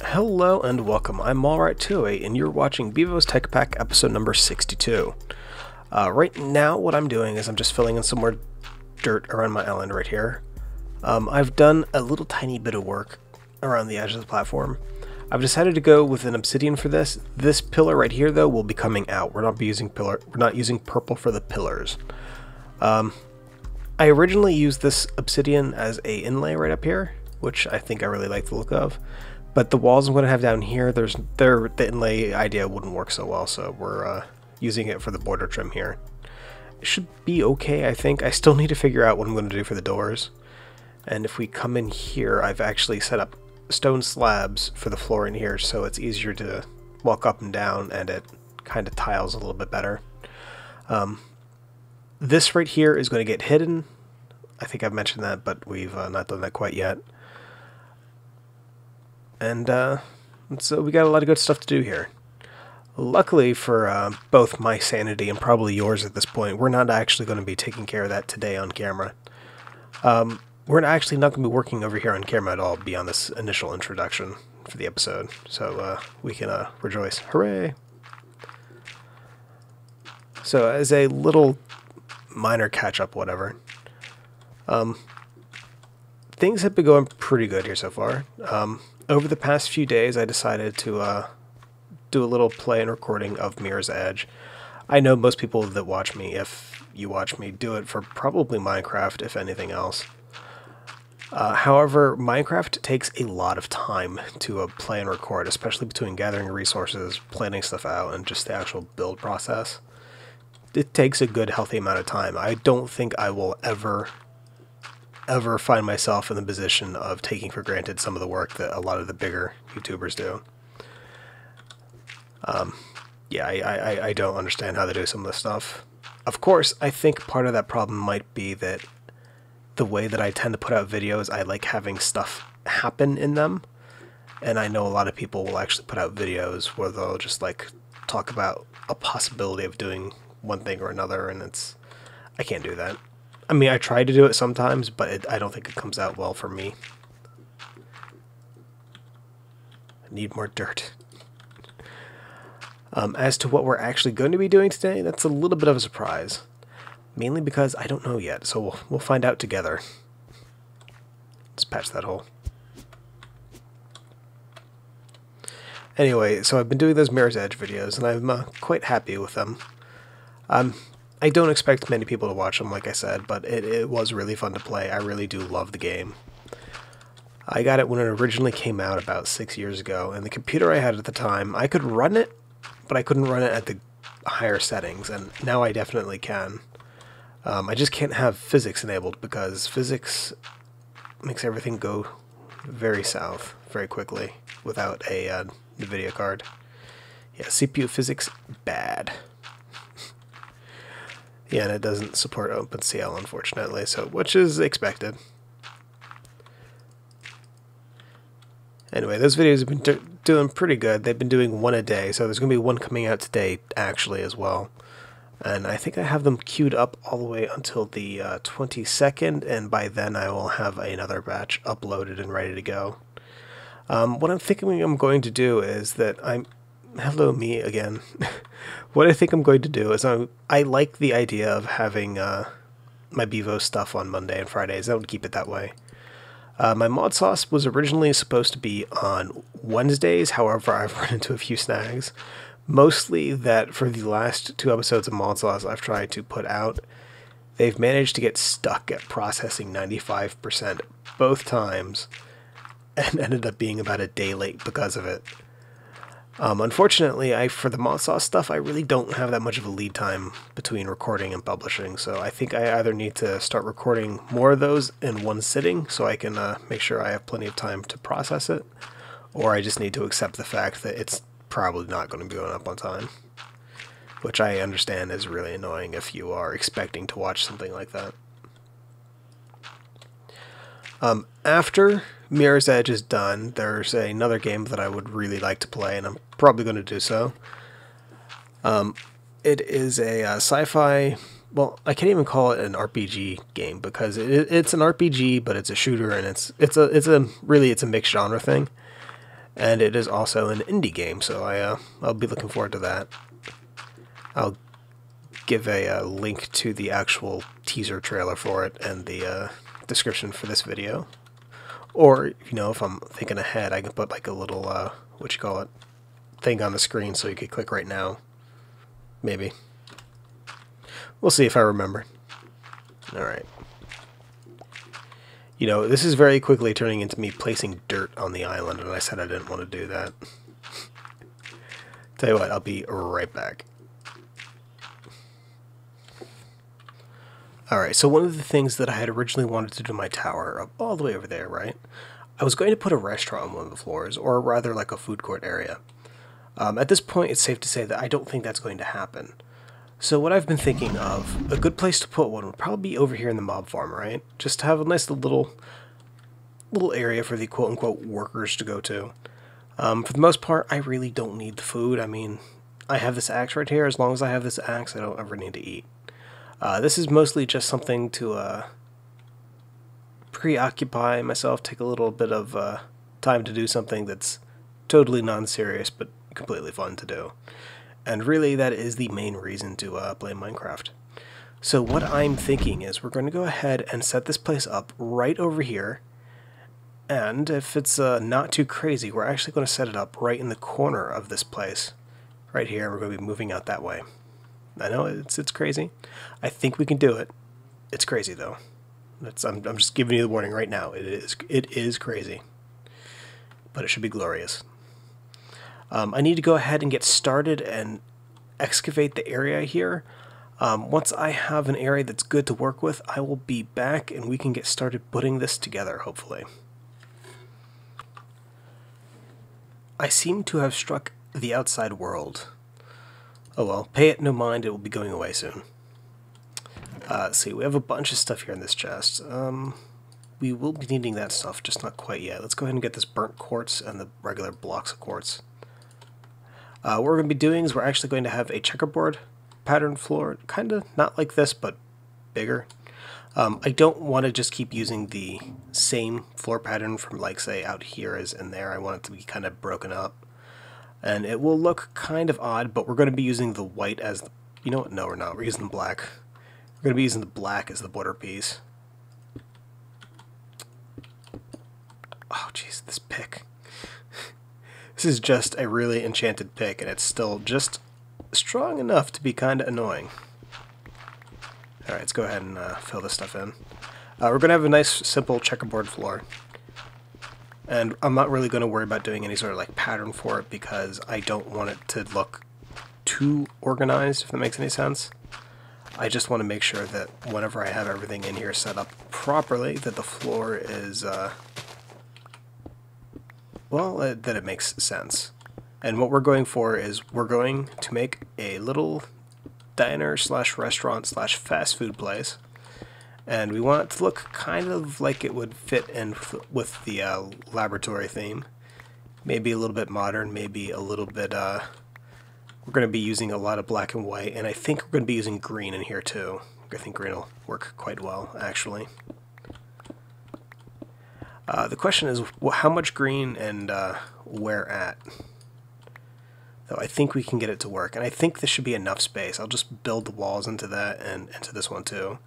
Hello and welcome, I'm Alright28 and you're watching Bevo's Tech Pack episode number 62. Right now what I'm doing is I'm just filling in some more dirt around my island right here. I've done a little tiny bit of work around the edge of the platform. I've decided to go with an obsidian for this. This pillar right here though will be coming out. We're not using purple for the pillars. I originally used this obsidian as a inlay right up here, which I think I really like the look of. But the walls I'm going to have down here, the inlay idea wouldn't work so well, so we're using it for the border trim here. It should be okay, I think. I still need to figure out what I'm going to do for the doors. And if we come in here, I've actually set up stone slabs for the floor in here, so it's easier to walk up and down, and it kind of tiles a little bit better. This right here is going to get hidden. I think I've mentioned that, but we've not done that quite yet. And so we got a lot of good stuff to do here. Luckily for both my sanity and probably yours at this point, we're not actually going to be taking care of that today on camera. We're actually not going to be working over here on camera at all beyond this initial introduction for the episode. So we can rejoice. Hooray! So as a little minor catch-up, whatever, things have been going pretty good here so far. Over the past few days, I decided to do a little play and recording of Mirror's Edge. I know most people that watch me, if you watch me, do it for probably Minecraft, if anything else. However, Minecraft takes a lot of time to play and record, especially between gathering resources, planning stuff out, and just the actual build process. It takes a good, healthy amount of time. I don't think I will ever find myself in the position of taking for granted some of the work that a lot of the bigger YouTubers do. Yeah, I don't understand how they do some of this stuff. Of course, I think part of that problem might be that the way that I tend to put out videos, I like having stuff happen in them. And I know a lot of people will actually put out videos where they'll just like talk about a possibility of doing one thing or another, and I can't do that. I mean, I try to do it sometimes, but I don't think it comes out well for me. I need more dirt. As to what we're actually going to be doing today, that's a little bit of a surprise. Mainly because I don't know yet, so we'll find out together. Let's patch that hole. Anyway, so I've been doing those Mirror's Edge videos, and I'm quite happy with them. I don't expect many people to watch them, like I said, but it was really fun to play. I really do love the game. I got it when it originally came out about 6 years ago, and the computer I had at the time, I could run it, but I couldn't run it at the higher settings, and now I definitely can. I just can't have physics enabled, because physics makes everything go very south very quickly without a NVIDIA card. Yeah, CPU physics, bad. Yeah, and it doesn't support OpenCL, unfortunately, so which is expected. Anyway, those videos have been doing pretty good. They've been doing one a day, so there's going to be one coming out today, actually, as well. And I think I have them queued up all the way until the 22nd, and by then I will have another batch uploaded and ready to go. What I'm thinking I'm going to do is that hello, me again. What I think I'm going to do is I like the idea of having my Bevo stuff on Monday and Fridays. I would keep it that way. My mod sauce was originally supposed to be on Wednesdays, however I've run into a few snags. Mostly that for the last 2 episodes of mod sauce I've tried to put out, they've managed to get stuck at processing 95% both times, and ended up being about a day late because of it. Unfortunately, for the mod sauce stuff, I really don't have that much of a lead time between recording and publishing, so I think I either need to start recording more of those in one sitting so I can make sure I have plenty of time to process it, or I just need to accept the fact that it's probably not going to be going up on time, which I understand is really annoying if you are expecting to watch something like that. After Mirror's Edge is done, there's another game that I would really like to play, and I'm probably going to do so. It is a sci-fi, well, I can't even call it an RPG game, because it's an RPG, but it's a shooter, and it's a mixed genre thing. And it is also an indie game, so I'll be looking forward to that. I'll give a link to the actual teaser trailer for it and the description for this video. Or, you know, if I'm thinking ahead, I can put like a little, thing on the screen so you could click right now. Maybe. We'll see if I remember. Alright. You know, this is very quickly turning into me placing dirt on the island, and I said I didn't want to do that. Tell you what, I'll be right back. Alright, so one of the things that I had originally wanted to do in my tower, up all the way over there, right? I was going to put a restaurant on one of the floors, or rather like a food court area. At this point, it's safe to say that I don't think that's going to happen. So what I've been thinking of, a good place to put one would probably be over here in the mob farm, right? Just to have a nice little area for the quote-unquote workers to go to. For the most part, I really don't need the food. I mean, I have this axe right here. As long as I have this axe, I don't ever need to eat. This is mostly just something to preoccupy myself, take a little bit of time to do something that's totally non-serious but completely fun to do. And really, that is the main reason to play Minecraft. So what I'm thinking is we're going to go ahead and set this place up right over here. And if it's not too crazy, we're actually going to set it up right in the corner of this place. Right here, we're going to be moving out that way. I know it's crazy. I think we can do it. It's crazy, though. I'm just giving you the warning right now. It is crazy. But it should be glorious. I need to go ahead and get started and excavate the area here. Once I have an area that's good to work with, I will be back and we can get started putting this together, hopefully. I seem to have struck the outside world. Oh well, pay it no mind, it will be going away soon. Let's see, we have a bunch of stuff here in this chest. We will be needing that stuff, just not quite yet. Let's go ahead and get this burnt quartz and the regular blocks of quartz. What we're going to be doing is we're actually going to have a checkerboard pattern floor, kind of not like this, but bigger. I don't want to just keep using the same floor pattern from, like, say, out here as in there. I want it to be kind of broken up. And it will look kind of odd, but we're going to be using the white as the... You know what? No, we're not. We're using the black. We're going to be using the black as the border piece. Oh, jeez, this pick. This is just a really enchanted pick, and it's still just strong enough to be kind of annoying. Alright, let's go ahead and fill this stuff in. We're going to have a nice, simple checkerboard floor. And I'm not really going to worry about doing any sort of like pattern for it because I don't want it to look too organized, if that makes any sense. I just want to make sure that whenever I have everything in here set up properly, that the floor is... that it makes sense. And what we're going for is we're going to make a little diner slash restaurant slash fast food place. And we want it to look kind of like it would fit in with the laboratory theme. Maybe a little bit modern, maybe a little bit, we're going to be using a lot of black and white, and I think we're going to be using green in here too. I think green will work quite well, actually. The question is, how much green and where at? Though I think we can get it to work, and I think this should be enough space. I'll just build the walls into that and into this one too.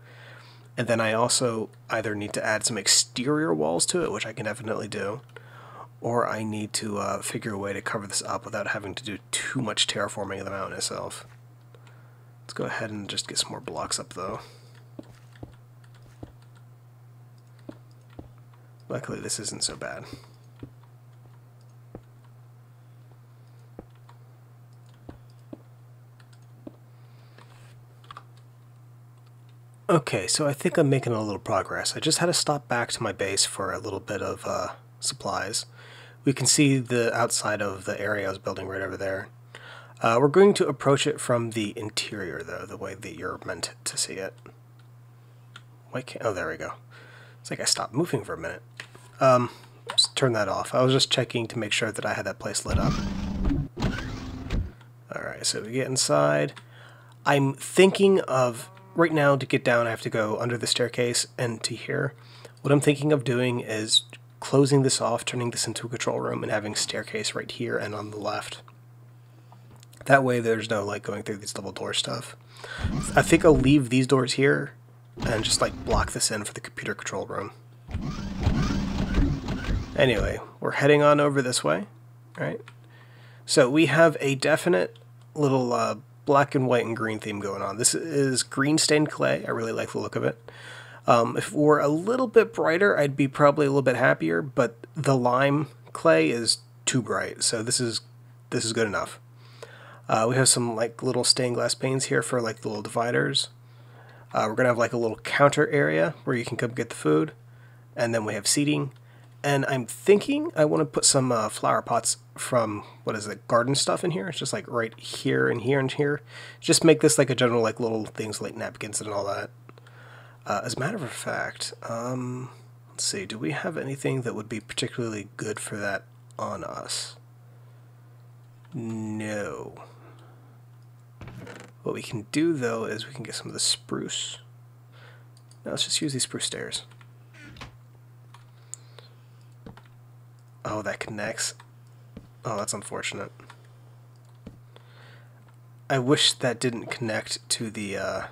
And then I also either need to add some exterior walls to it, which I can definitely do, or I need to figure a way to cover this up without having to do too much terraforming of the mountain itself. Let's go ahead and just get some more blocks up though. Luckily, this isn't so bad. Okay, so I think I'm making a little progress. I just had to stop back to my base for a little bit of supplies. We can see the outside of the area I was building right over there. We're going to approach it from the interior, though, the way that you're meant to see it. Why can't... Oh, there we go. It's like I stopped moving for a minute. Just turn that off. I was just checking to make sure that I had that place lit up. Alright, so we get inside. I'm thinking of... Right now, to get down, I have to go under the staircase and to here. What I'm thinking of doing is closing this off, turning this into a control room, and having a staircase right here and on the left. That way there's no like going through these double door stuff. I think I'll leave these doors here and just like block this in for the computer control room. Anyway, we're heading on over this way, right? So we have a definite little black and white and green theme going on. This is green stained clay. I really like the look of it. If it were a little bit brighter, I'd be probably a little bit happier, but the lime clay is too bright, so this is good enough. We have some like little stained glass panes here for like the little dividers. We're gonna have like a little counter area where you can come get the food, and then we have seating. And I'm thinking I want to put some flower pots from, what is it, garden stuff in here. It's just like right here and here and here. Just make this like a general like little things like napkins and all that. As a matter of fact, let's see, do we have anything that would be particularly good for that on us? No. What we can do though is we can get some of the spruce. Now let's just use these spruce stairs. Oh, that connects. Oh, that's unfortunate. I wish that didn't connect to the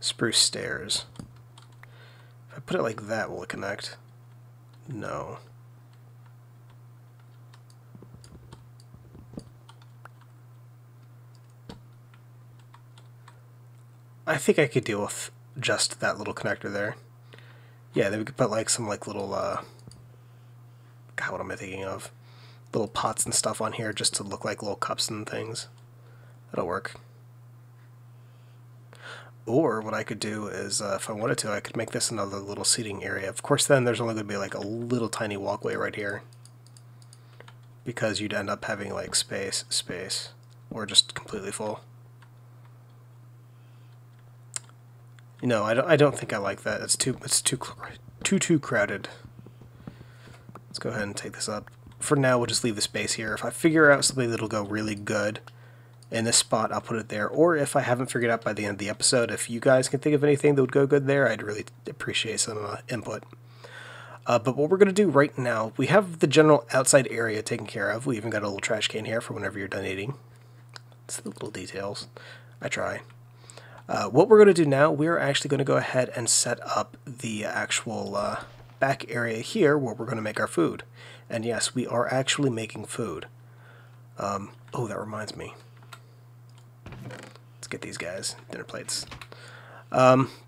spruce stairs. If I put it like that, will it connect? No. I think I could deal with just that little connector there. Yeah, then we could put like some like little God, what am I thinking of? Little pots and stuff on here just to look like little cups and things. That'll work. Or what I could do is, if I wanted to, I could make this another little seating area. Of course, then there's only going to be like a little tiny walkway right here, because you'd end up having like space, or just completely full. You know, I don't think I like that. It's too crowded. Let's go ahead and take this up. For now, we'll just leave the space here. If I figure out something that'll go really good in this spot, I'll put it there. Or if I haven't figured out by the end of the episode, if you guys can think of anything that would go good there, I'd really appreciate some input. But what we're going to do right now, we have the general outside area taken care of. We even got a little trash can here for whenever you're done eating. It's the little details. I try. What we're going to do now, we're actually going to go ahead and set up the actual back area here where we're going to make our food. And yes, we are actually making food. Oh, that reminds me. Let's get these guys dinner plates.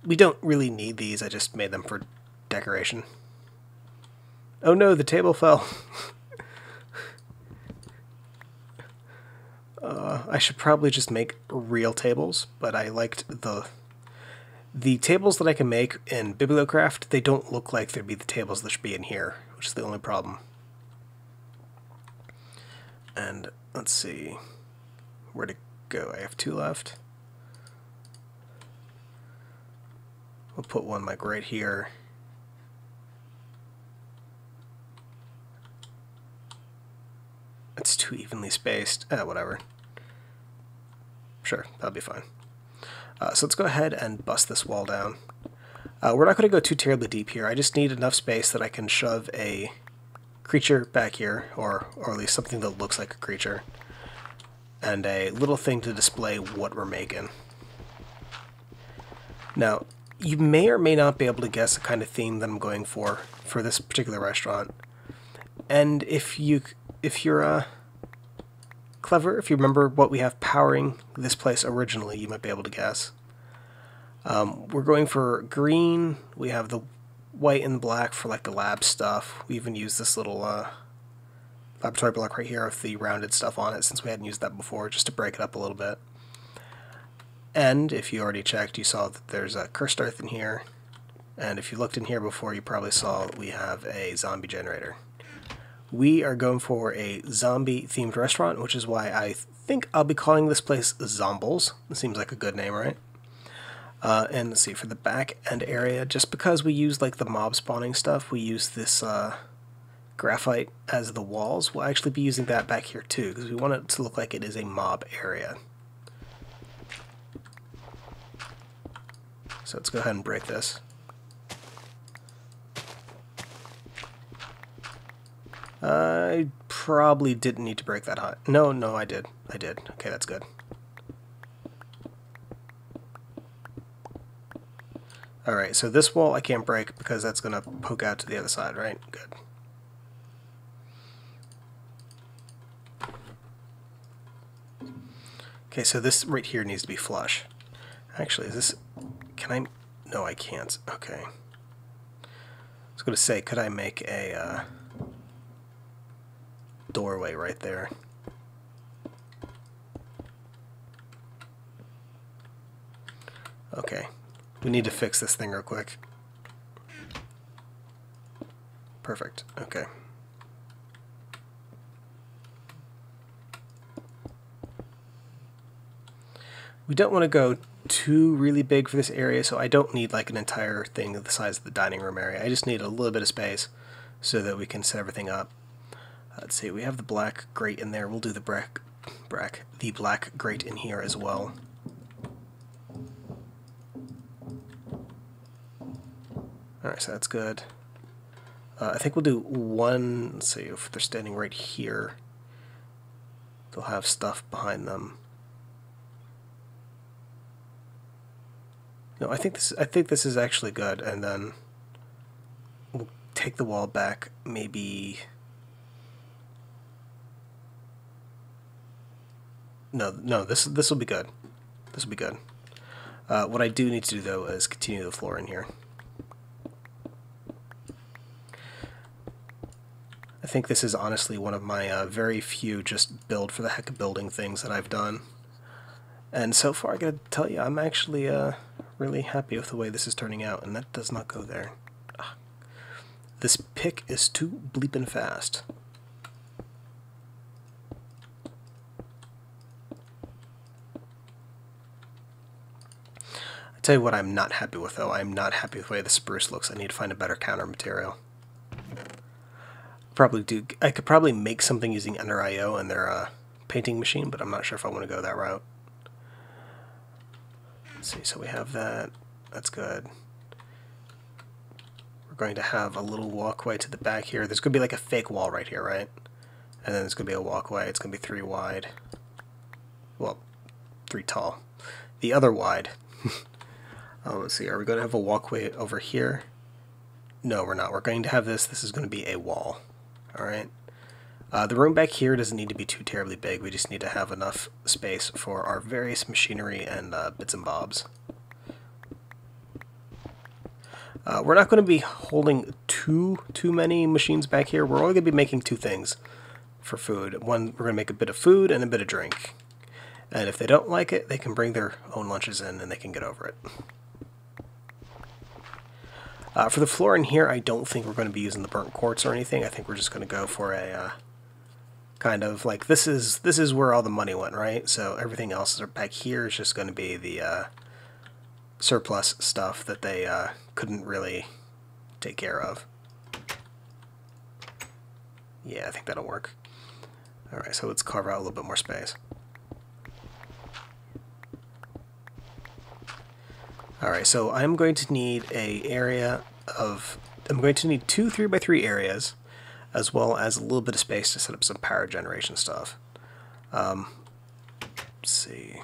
We don't really need these. I just made them for decoration. Oh no, the table fell. I should probably just make real tables, but I liked the tables that I can make in Bibliocraft. They don't look like they'd be the tables that should be in here, which is the only problem. And let's see where to go. I have 2 left. We'll put one like right here. It's too evenly spaced. Whatever. Sure, that'll be fine. So let's go ahead and bust this wall down. We're not going to go too terribly deep here. I just need enough space that I can shove a creature back here, or at least something that looks like a creature, and a little thing to display what we're making. Now, you may or may not be able to guess the kind of theme that I'm going for this particular restaurant. And if you're clever, if you remember what we have powering this place originally, you might be able to guess. We're going for green. We have the white and black for like the lab stuff. We even use this little laboratory block right here with the rounded stuff on it, since we hadn't used that before, just to break it up a little bit. And if you already checked, you saw that there's a cursed earth in here. And if you looked in here before, you probably saw that we have a zombie generator. We are going for a zombie-themed restaurant, which is why I think I'll be calling this place Zombles. It seems like a good name, right? And let's see, for the back end area, just because we use like the mob spawning stuff, we use this graphite as the walls. We'll actually be using that back here too, because we want it to look like it is a mob area. So let's go ahead and break this. I probably didn't need to break that high. No, I did. Okay, that's good. Alright, so this wall I can't break because that's going to poke out to the other side, right? Good. Okay, so this right here needs to be flush. Actually, is this... Can I... No, I can't. Okay. I was going to say, could I make a doorway right there? Okay. We need to fix this thing real quick. Perfect. Okay. We don't want to go too really big for this area, so I don't need like an entire thing the size of the dining room area. I just need a little bit of space so that we can set everything up. Let's see, we have the black grate in there. We'll do the black grate in here as well. Alright, so that's good. I think we'll do one, let's see, if they're standing right here, they'll have stuff behind them. No, I think this is actually good, and then we'll take the wall back, maybe... No, this will be good. This will be good. What I do need to do, though, is continue the floor in here. I think this is honestly one of my very few just build for the heck of building things that I've done. And so far, I gotta tell you, I'm actually really happy with the way this is turning out, and that does not go there. Ugh. This pick is too bleeping fast. I tell you what I'm not happy with, though. I'm not happy with the way the spruce looks. I need to find a better counter material. I could probably make something using Ender IO and their painting machine, but I'm not sure if I want to go that route. Let's see, so we have that. That's good. We're going to have a little walkway to the back here. There's going to be like a fake wall right here, right? And then there's going to be a walkway. It's going to be 3 wide. Well, 3 tall. The other wide. Let's see, are we going to have a walkway over here? No, we're not. We're going to have this. This is going to be a wall. Alright. The room back here doesn't need to be too terribly big. We just need to have enough space for our various machinery and bits and bobs. We're not going to be holding too many machines back here. We're only going to be making 2 things for food. One, we're going to make a bit of food and a bit of drink. And if they don't like it, they can bring their own lunches in and they can get over it. For the floor in here, I don't think we're going to be using the burnt quartz or anything. I think we're just going to go for a kind of like, this is where all the money went, right? So everything else back here is just going to be the surplus stuff that they couldn't really take care of. Yeah, I think that'll work. Alright, so let's carve out a little bit more space. Alright, so I'm going to need I'm going to need 2 3x3 areas, as well as a little bit of space to set up some power generation stuff. Let's see,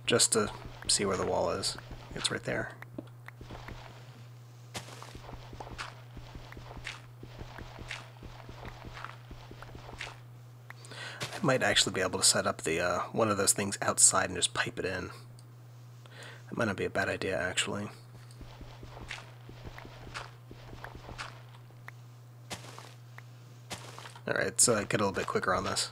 just to see where the wall is. It's right there. I might actually be able to set up the one of those things outside and just pipe it in. That might not be a bad idea, actually. Alright, so I get a little bit quicker on this.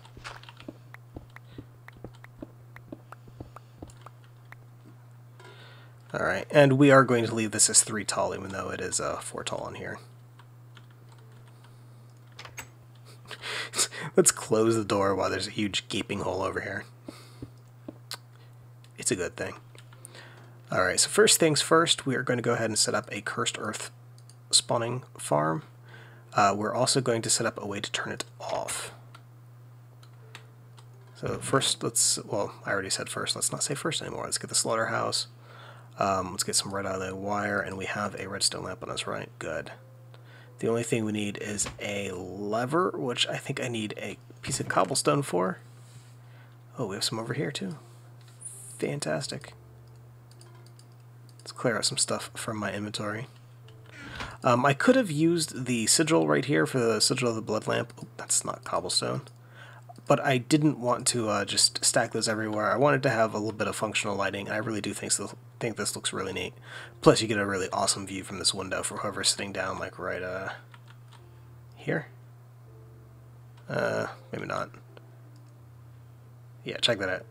Alright, and we are going to leave this as 3 tall, even though it is 4 tall in here. Let's close the door while there's a huge gaping hole over here. It's a good thing. Alright, so first things first, we are going to go ahead and set up a cursed earth spawning farm. We're also going to set up a way to turn it off. So first, well, I already said first, let's not say first anymore. Let's get the slaughterhouse. Let's get some red island wire, and we have a redstone lamp on us, right? Good. The only thing we need is a lever, which I think I need a piece of cobblestone for. Oh, we have some over here too. Fantastic. Let's clear out some stuff from my inventory. I could have used the sigil right here for the sigil of the blood lamp. Oh, that's not cobblestone. But I didn't want to just stack those everywhere. I wanted to have a little bit of functional lighting, and I really do think this looks really neat. Plus, you get a really awesome view from this window for whoever's sitting down, like right here. Maybe not. Yeah, check that out.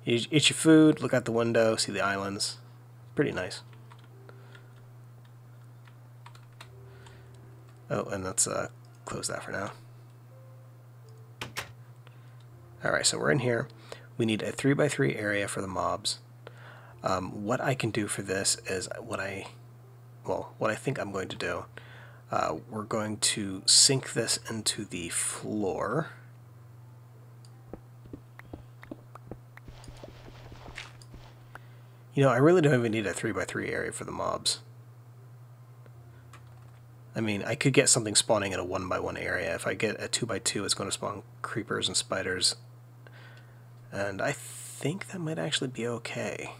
You eat your food, look out the window, see the islands. Pretty nice. Oh, and let's close that for now. Alright, so we're in here. We need a 3x3 area for the mobs. What I can do for this is what I think I'm going to do. We're going to sink this into the floor. You know, I really don't even need a 3x3 area for the mobs. I mean, I could get something spawning in a 1x1 area. If I get a 2x2, it's going to spawn creepers and spiders. And I think that might actually be okay.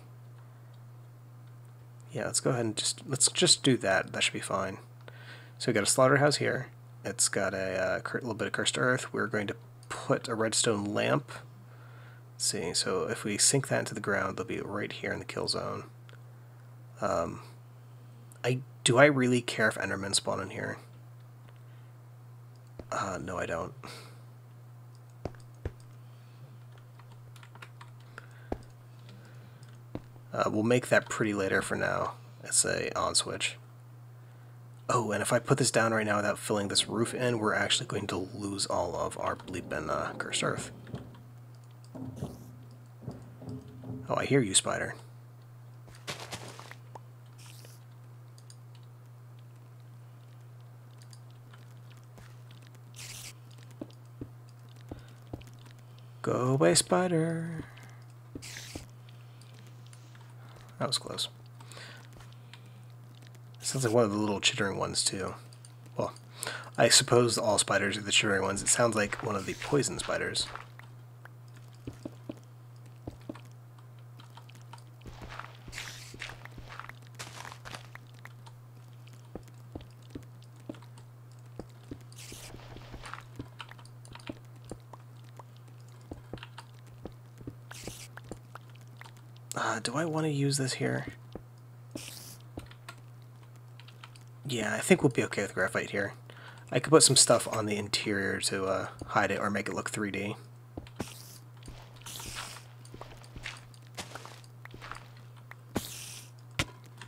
Yeah, let's go ahead and let's just do that. That should be fine. So we got a slaughterhouse here. It's got a little bit of cursed earth. We're going to put a redstone lamp. Let's see, so if we sink that into the ground, they'll be right here in the kill zone. Do I really care if Endermen spawn in here? No, I don't. We'll make that pretty later for now. It's a on switch. Oh, and if I put this down right now without filling this roof in, we're actually going to lose all of our bleeping cursed earth. Oh, I hear you, spider. Go away, spider. That was close. Sounds like one of the little chittering ones, too. Well, I suppose all spiders are the chittering ones. It sounds like one of the poison spiders. Do I want to use this here? Yeah, I think we'll be okay with graphite here. I could put some stuff on the interior to hide it or make it look 3D.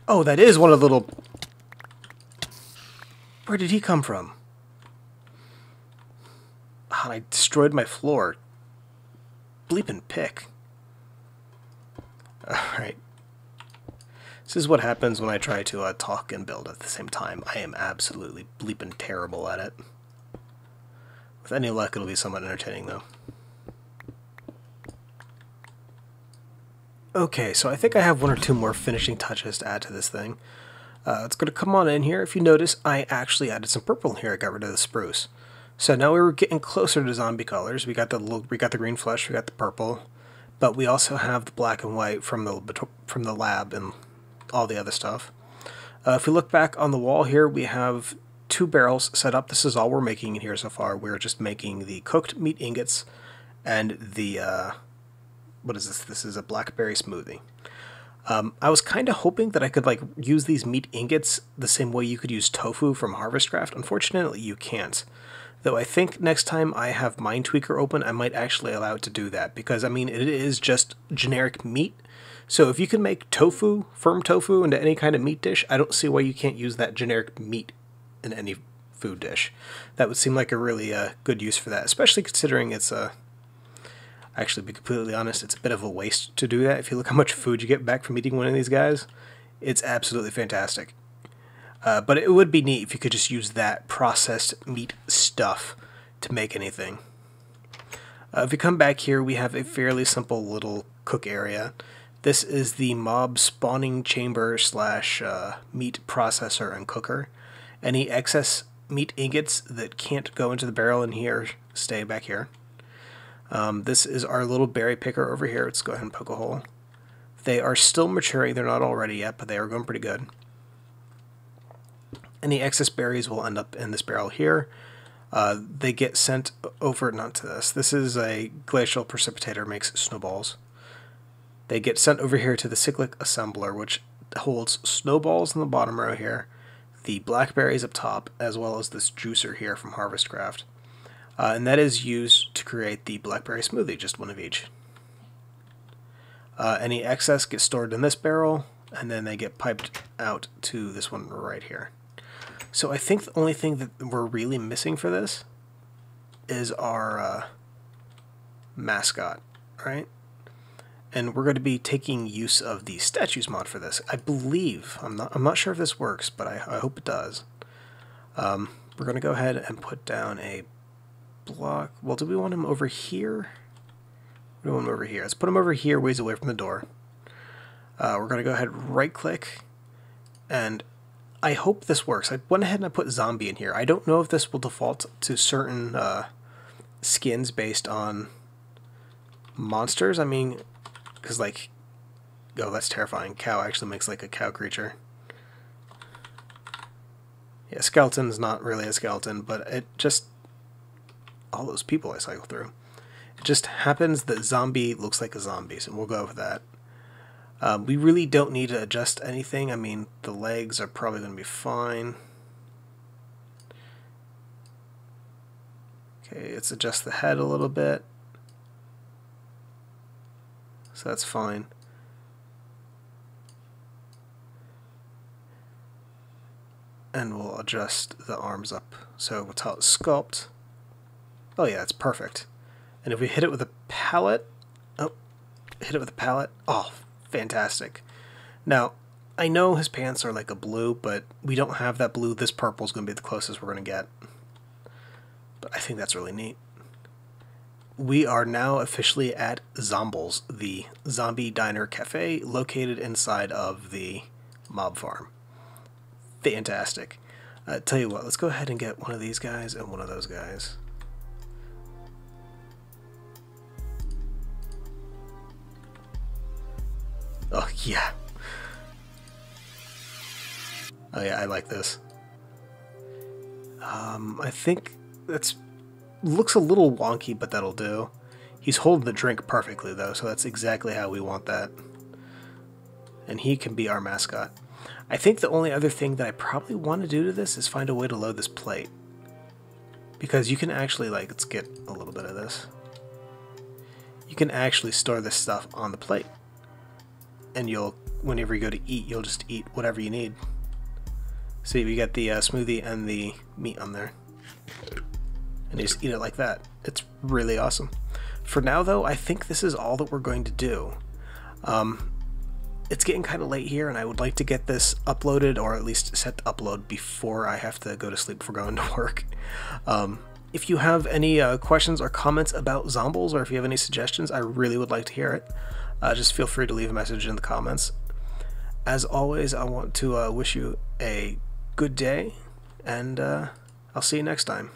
Oh, that is one of the little... Where did he come from? Oh, I destroyed my floor. Bleepin' pick. Alright. This is what happens when I try to talk and build at the same time. I am absolutely bleepin' terrible at it. With any luck, it'll be somewhat entertaining, though. Okay, so I think I have one or two more finishing touches to add to this thing. It's going to come on in here. If you notice, I actually added some purple here. I got rid of the spruce. So now we were getting closer to zombie colors. We got the green flesh, we got the purple. But we also have the black and white from the lab and all the other stuff. If we look back on the wall here, we have 2 barrels set up. This is all we're making in here so far. We're just making the cooked meat ingots and the, what is this? This is a blackberry smoothie. I was kind of hoping that I could like use these meat ingots the same way you could use tofu from Harvestcraft. Unfortunately, you can't. Though I think next time I have Mindtweaker open, I might actually allow it to do that, because, I mean, it is just generic meat. So if you can make tofu, firm tofu, into any kind of meat dish, I don't see why you can't use that generic meat in any food dish. That would seem like a really good use for that, especially considering it's actually, to be completely honest, it's a bit of a waste to do that. If you look how much food you get back from eating one of these guys, it's absolutely fantastic. But it would be neat if you could just use that processed meat stuff to make anything. If you come back here, we have a fairly simple little cook area. This is the mob spawning chamber slash meat processor and cooker. Any excess meat ingots that can't go into the barrel in here stay back here. This is our little berry picker over here. Let's go ahead and poke a hole. They are still maturing. They're not all ready yet, but they are going pretty good. Any excess berries will end up in this barrel here. They get sent over, not to this. This is a glacial precipitator, makes snowballs. They get sent over here to the cyclic assembler, which holds snowballs in the bottom row here, the blackberries up top, as well as this juicer here from Harvestcraft. And that is used to create the blackberry smoothie, just one of each. Any excess gets stored in this barrel, and then they get piped out to this one right here. So I think the only thing that we're really missing for this is our mascot, right? And we're going to be taking use of the statues mod for this. I believe, I'm not sure if this works, but I hope it does. We're going to go ahead and put down a block. Well, do we want him over here? We want him over here. Let's put him over here, ways away from the door. We're going to go ahead and right click, and I hope this works. I went ahead and I put zombie in here. I don't know if this will default to certain skins based on monsters. I mean, because like, oh, that's terrifying. Cow actually makes like a cow creature. Yeah, skeleton's not really a skeleton, but it just, all those people I cycle through. It just happens that zombie looks like a zombie, so we'll go with that. We really don't need to adjust anything. I mean, the legs are probably going to be fine. Okay, let's adjust the head a little bit. So that's fine. And we'll adjust the arms up. So we'll tell it sculpt. Oh yeah, that's perfect. And if we hit it with a palette, oh, hit it with a palette, oh, fantastic. Now, I know his pants are like a blue, but we don't have that blue. This purple is going to be the closest we're going to get. But I think that's really neat. We are now officially at Zombles, the zombie diner cafe located inside of the mob farm. Fantastic. Tell you what, let's go ahead and get one of these guys and one of those guys. Oh, yeah. Oh, yeah, I like this. I think that's looks a little wonky, but that'll do. He's holding the drink perfectly, though, so that's exactly how we want that. And he can be our mascot. I think the only other thing that I probably want to do to this is find a way to load this plate. Because you can actually, like, let's get a little bit of this. You can actually store this stuff on the plate. And you'll, whenever you go to eat, you'll just eat whatever you need. See, we got the smoothie and the meat on there. And you just eat it like that. It's really awesome. For now, though, I think this is all that we're going to do. It's getting kind of late here, and I would like to get this uploaded, or at least set to upload before I have to go to sleep for going to work. If you have any questions or comments about Zombles, or if you have any suggestions, I really would like to hear it. Just feel free to leave a message in the comments. As always, I want to wish you a good day, and I'll see you next time.